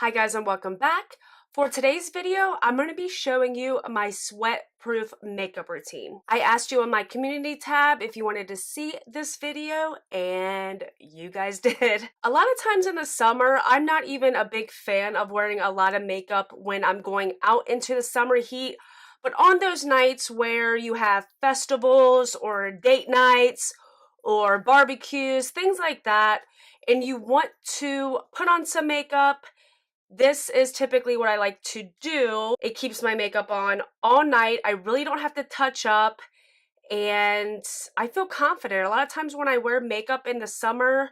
Hi guys and welcome back. For today's video, I'm going to be showing you my sweat-proof makeup routine. I asked you in my community tab if you wanted to see this video, and you guys did. A lot of times in the summer, I'm not even a big fan of wearing a lot of makeup when I'm going out into the summer heat, but on those nights where you have festivals or date nights or barbecues, things like that, and you want to put on some makeup, this is typically what I like to do. It keeps my makeup on all night. I really don't have to touch up, and I feel confident. A lot of times when I wear makeup in the summer,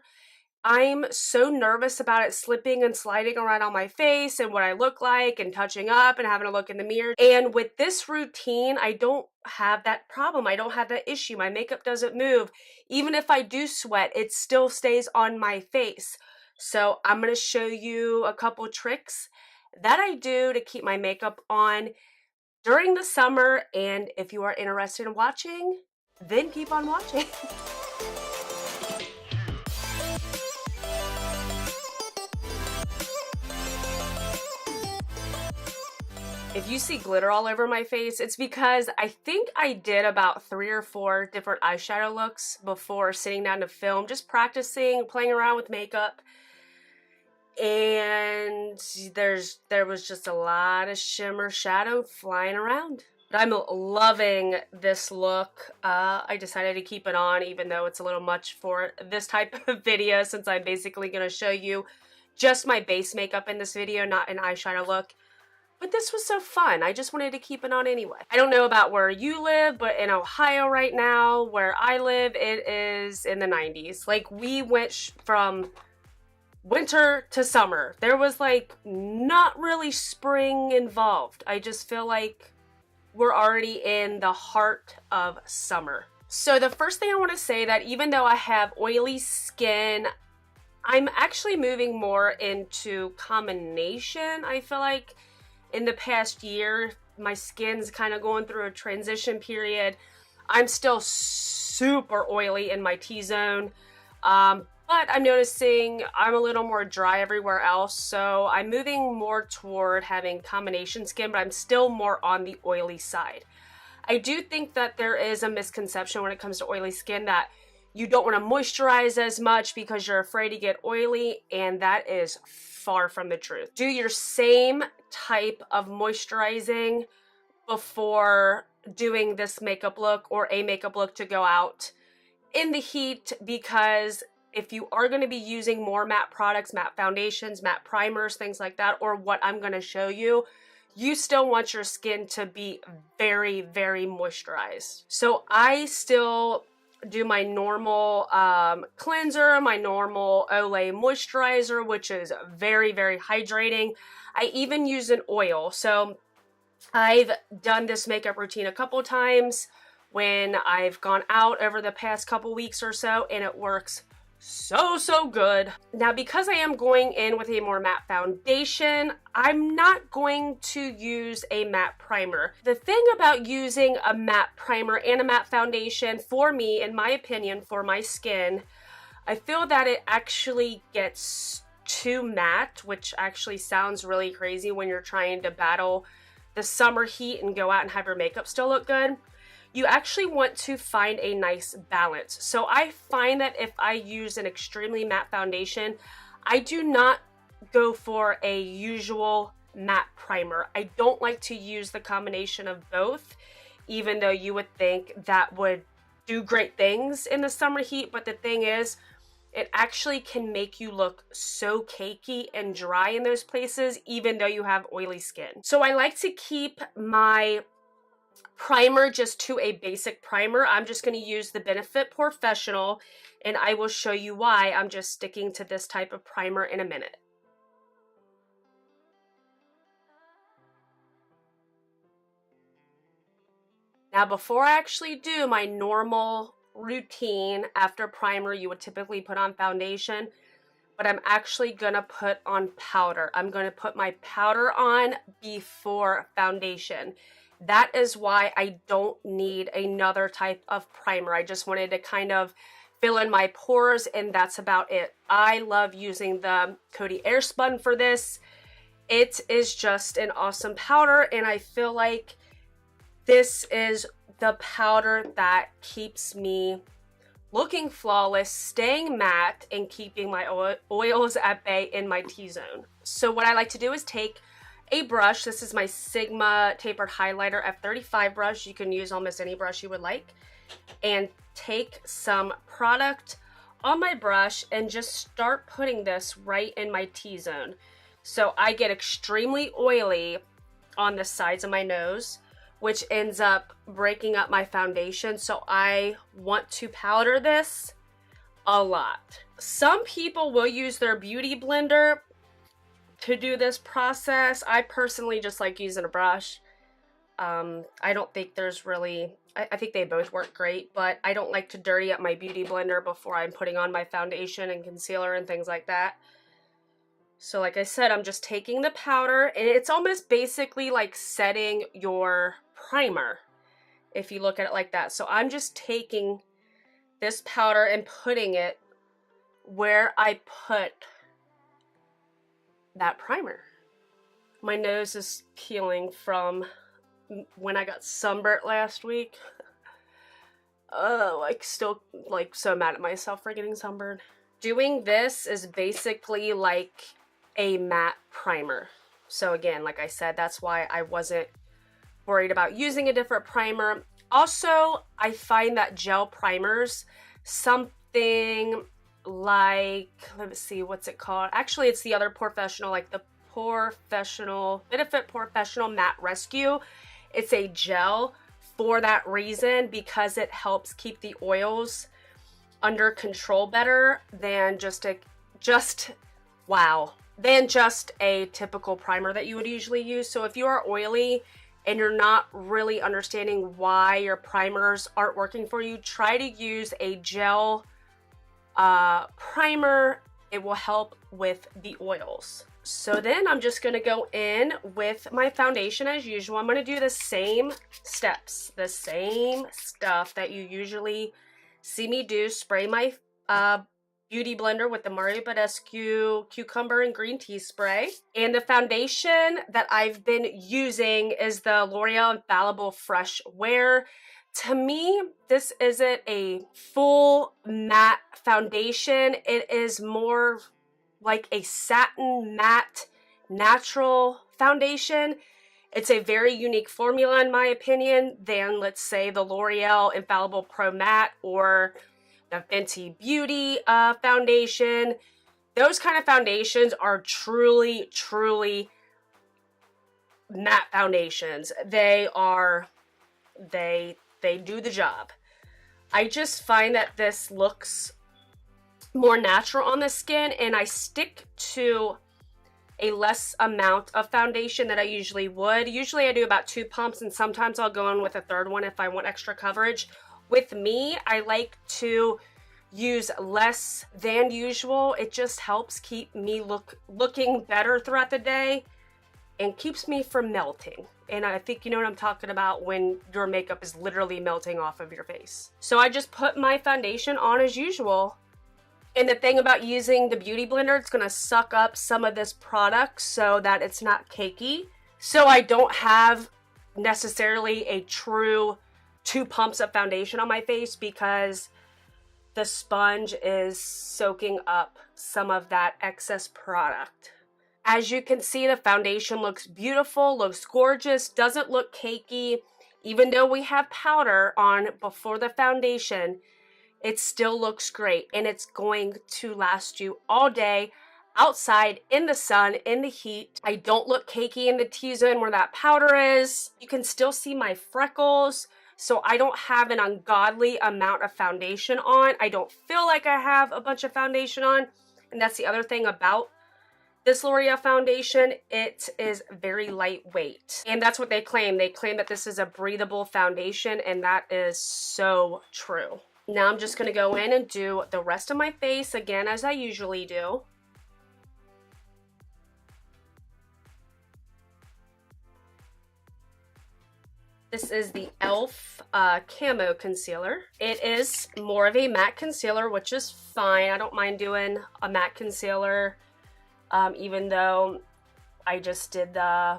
I'm so nervous about it slipping and sliding around on my face and what I look like and touching up and having to look in the mirror. And with this routine, I don't have that problem. I don't have that issue. My makeup doesn't move. Even if I do sweat, it still stays on my face. So I'm going to show you a couple tricks that I do to keep my makeup on during the summer. And if you are interested in watching, then keep on watching. If you see glitter all over my face, it's because I think I did about 3 or 4 different eyeshadow looks before sitting down to film, just practicing, playing around with makeup. And there was just a lot of shimmer shadow flying around. But I'm loving this look. I decided to keep it on even though it's a little much for this type of video, since I'm basically going to show you just my base makeup in this video, not an eyeshadow look. But this was so fun. I just wanted to keep it on anyway. I don't know about where you live, but in Ohio right now, where I live, it is in the 90s. Like, we went from winter to summer. There was like not really spring involved. I just feel like we're already in the heart of summer. So the first thing I want to say, that even though I have oily skin, I'm actually moving more into combination. I feel like in the past year, my skin's kind of going through a transition period. I'm still super oily in my T-zone, but I'm noticing I'm a little more dry everywhere else, so I'm moving more toward having combination skin, but I'm still more on the oily side. I do think that there is a misconception when it comes to oily skin that you don't want to moisturize as much because you're afraid to get oily, and that is far from the truth. Do your same type of moisturizing before doing this makeup look or a makeup look to go out in the heat, because if you are going to be using more matte products, matte foundations, matte primers, things like that, or what I'm going to show you, you still want your skin to be very, very moisturized. So I still do my normal cleanser, my normal Olay moisturizer, which is very, very hydrating. I even use an oil. So I've done this makeup routine a couple times when I've gone out over the past couple weeks or so, and it works so good. Now, because I am going in with a more matte foundation, I'm not going to use a matte primer. The thing about using a matte primer and a matte foundation, for me, in my opinion, for my skin, I feel that it actually gets too matte, which actually sounds really crazy when you're trying to battle the summer heat and go out and have your makeup still look good. You actually want to find a nice balance. So I find that if I use an extremely matte foundation, I do not go for a usual matte primer. I don't like to use the combination of both, even though you would think that would do great things in the summer heat. But the thing is, it actually can make you look so cakey and dry in those places, even though you have oily skin. So I like to keep my primer just to a basic primer. I'm just going to use the Benefit Porefessional, and I will show you why I'm just sticking to this type of primer in a minute. Now, before I actually do my normal routine after primer, you would typically put on foundation, but I'm actually gonna put on powder. I'm gonna put my powder on before foundation. That is why I don't need another type of primer. I just wanted to kind of fill in my pores, and that's about it. I love using the Coty Airspun for this. It is just an awesome powder, and I feel like this is the powder that keeps me looking flawless, staying matte, and keeping my oils at bay in my T-zone. So what I like to do is take a brush. This is my Sigma Tapered Highlighter F35 brush. You can use almost any brush you would like. And take some product on my brush and just start putting this right in my T-zone. So I get extremely oily on the sides of my nose, which ends up breaking up my foundation. So I want to powder this a lot. Some people will use their beauty blender to do this process. I personally just like using a brush. I don't think there's really, I think they both work great, but I don't like to dirty up my beauty blender before I'm putting on my foundation and concealer and things like that. So like I said, I'm just taking the powder, and it's almost basically like setting your primer, if you look at it like that. So I'm just taking this powder and putting it where I put that primer. My nose is peeling from when I got sunburnt last week. Oh, like still like so mad at myself for getting sunburned. Doing this is basically like a matte primer. So again, like I said, that's why I wasn't worried about using a different primer. Also, I find that gel primers, something like, let me see, what's it called? Actually, it's the other Porefessional, like the Benefit Porefessional Matte Rescue. It's a gel for that reason, because it helps keep the oils under control better than just a typical primer that you would usually use. So if you are oily and you're not really understanding why your primers aren't working for you, try to use a gel primer. It will help with the oils. So then I'm just going to go in with my foundation as usual. I'm going to do the same steps, the same stuff that you usually see me do. Spray my beauty blender with the Mario Badescu Cucumber and Green Tea Spray. And the foundation that I've been using is the L'Oreal Infallible Fresh Wear. To me, this isn't a full matte foundation. It is more like a satin matte natural foundation. It's a very unique formula in my opinion than, let's say, the L'Oreal Infallible Pro Matte or the Fenty Beauty foundation. Those kind of foundations are truly, truly matte foundations. They do the job. I just find that this looks more natural on the skin, and I stick to a less amount of foundation that I usually would. Usually I do about 2 pumps, and sometimes I'll go in with a third one if I want extra coverage. With me, I like to use less than usual. It just helps keep me looking better throughout the day and keeps me from melting. And I think you know what I'm talking about when your makeup is literally melting off of your face. So I just put my foundation on as usual. And the thing about using the beauty blender, it's going to suck up some of this product so that it's not cakey. So I don't have necessarily a true 2 pumps of foundation on my face, because the sponge is soaking up some of that excess product. As you can see, the foundation looks beautiful, looks gorgeous, doesn't look cakey. Even though we have powder on before the foundation, it still looks great, and it's going to last you all day outside in the sun, in the heat. I don't look cakey in the T-zone where that powder is. You can still see my freckles, so I don't have an ungodly amount of foundation on. I don't feel like I have a bunch of foundation on, and that's the other thing about this L'Oreal foundation. It is very lightweight, and that's what they claim. They claim that this is a breathable foundation, and that is so true. Now I'm just going to go in and do the rest of my face again as I usually do. This is the E.L.F. Camo Concealer. It is more of a matte concealer, which is fine. I don't mind doing a matte concealer, even though I just did the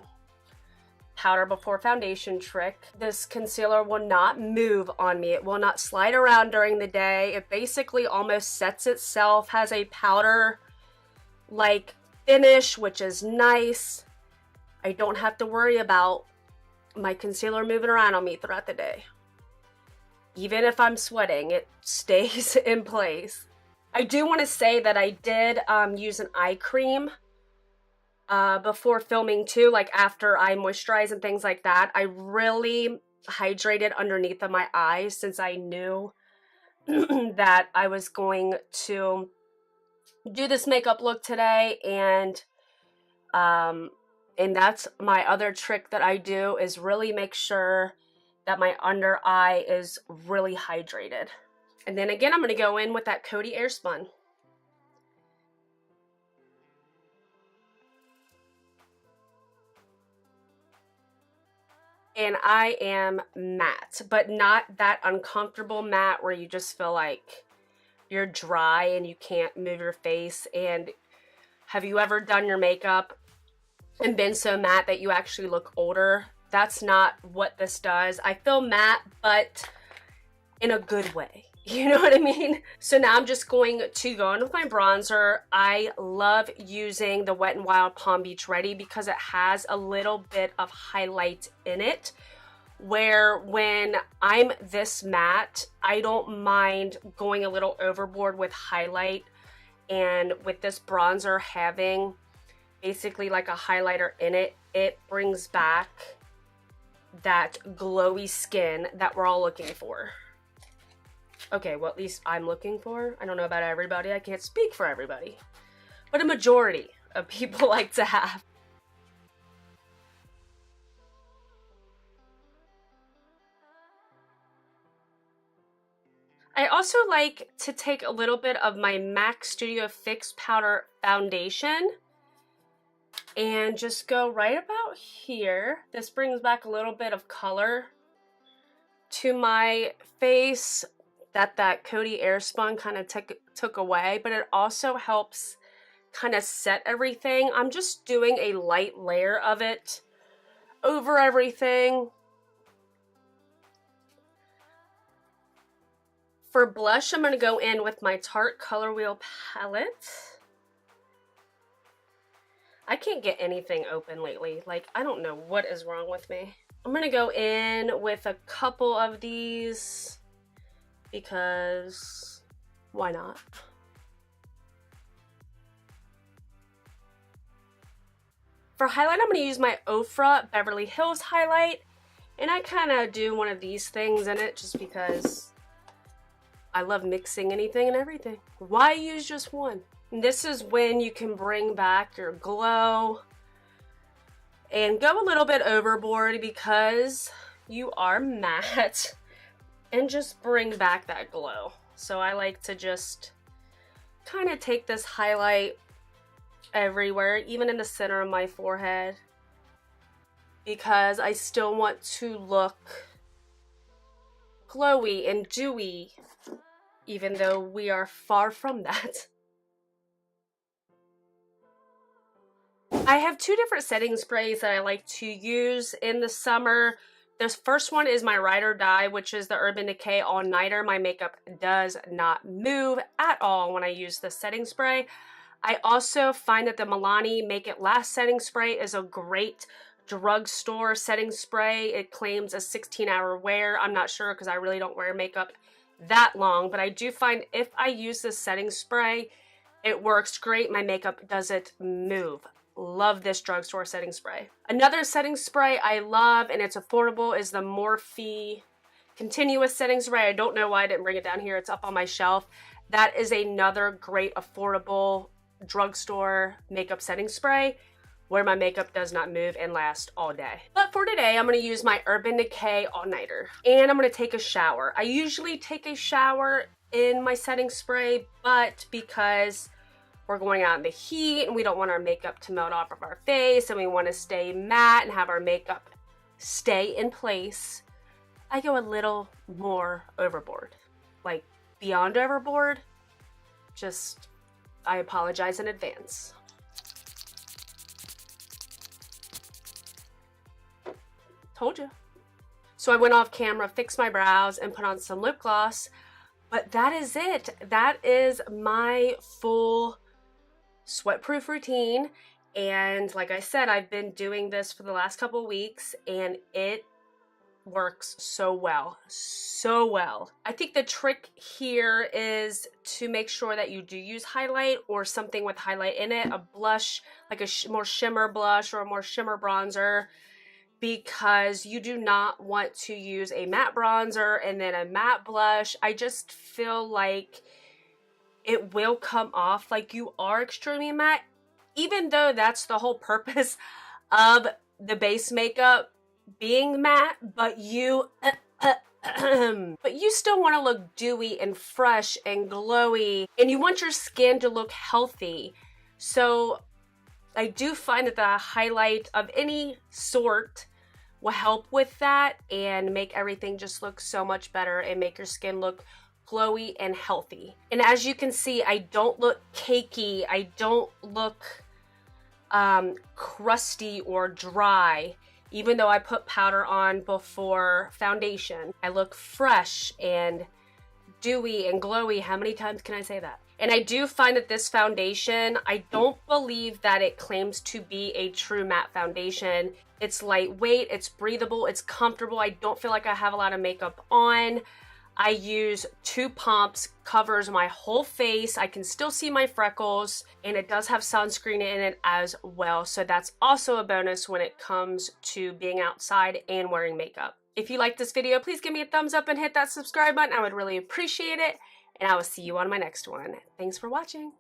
powder before foundation trick. This concealer will not move on me. It will not slide around during the day. It basically almost sets itself, has a powder like finish, which is nice. I don't have to worry about my concealer moving around on me throughout the day. Even if I'm sweating, it stays in place. I do want to say that I did use an eye cream before filming too, like after I moisturize and things like that. I really hydrated underneath of my eyes since I knew that I was going to do this makeup look today, and that's my other trick that I do, is really make sure that my under eye is really hydrated. And then again, I'm going to go in with that Coty Airspun. And I am matte, but not that uncomfortable matte where you just feel like you're dry and you can't move your face. And have you ever done your makeup and been so matte that you actually look older? That's not what this does. I feel matte, but in a good way. You know what I mean? So now I'm just going to go in with my bronzer. I love using the Wet n Wild Palm Beach Ready because it has a little bit of highlight in it, where when I'm this matte, I don't mind going a little overboard with highlight. And with this bronzer having basically like a highlighter in it, it brings back that glowy skin that we're all looking for. Okay, well, at least I'm looking for. I don't know about everybody. I can't speak for everybody. But a majority of people like to have. I also like to take a little bit of my MAC Studio Fix Powder Foundation and just go right about here. This brings back a little bit of color to my face that Coty Airspun kind of took away, but it also helps kind of set everything. I'm just doing a light layer of it over everything. For blush, I'm going to go in with my Tarte Color Wheel palette. I can't get anything open lately. Like, I don't know what is wrong with me. I'm going to go in with a couple of these because why not? For highlight, I'm going to use my Ofra Beverly Hills highlight, and I kind of do one of these things in it just because I love mixing anything and everything. Why use just one? And this is when you can bring back your glow and go a little bit overboard because you are matte, and just bring back that glow. So I like to just kind of take this highlight everywhere, even in the center of my forehead, because I still want to look glowy and dewy, even though we are far from that. I have two different setting sprays that I like to use in the summer. This first one is my Ride or Die, which is the Urban Decay All Nighter. My makeup does not move at all when I use this setting spray. I also find that the Milani Make It Last setting spray is a great drugstore setting spray. It claims a 16-hour wear. I'm not sure because I really don't wear makeup that long, but I do find if I use this setting spray, it works great. My makeup doesn't move. Love this drugstore setting spray. Another setting spray I love, and it's affordable, is the Morphe Continuous Setting Spray. I don't know why I didn't bring it down here. It's up on my shelf. That is another great affordable drugstore makeup setting spray where my makeup does not move and last all day. But for today, I'm going to use my Urban Decay All Nighter, and I'm going to take a shower. I usually take a shower in my setting spray, but because we're going out in the heat and we don't want our makeup to melt off of our face and we want to stay matte and have our makeup stay in place, I go a little more overboard. Like beyond overboard. Just, I apologize in advance. Told you. So I went off camera, fixed my brows, and put on some lip gloss. But that is it. That is my full sweatproof routine. And like I said, I've been doing this for the last couple of weeks, and it works so well. So well. I think the trick here is to make sure that you do use highlight or something with highlight in it, a blush, like a more shimmer blush or a more shimmer bronzer, because you do not want to use a matte bronzer and then a matte blush. I just feel like it will come off like you are extremely matte, even though that's the whole purpose of the base makeup being matte, but you still want to look dewy and fresh and glowy, and you want your skin to look healthy. So I do find that the highlight of any sort will help with that and make everything just look so much better and make your skin look glowy and healthy. And as you can see, I don't look cakey. I don't look crusty or dry, even though I put powder on before foundation. I look fresh and dewy and glowy. How many times can I say that? And I do find that this foundation, I don't believe that it claims to be a true matte foundation. It's lightweight, it's breathable, it's comfortable. I don't feel like I have a lot of makeup on. I use 2 pumps, covers my whole face. I can still see my freckles, and it does have sunscreen in it as well. So that's also a bonus when it comes to being outside and wearing makeup. If you like this video, please give me a thumbs up and hit that subscribe button. I would really appreciate it. And I will see you on my next one. Thanks for watching.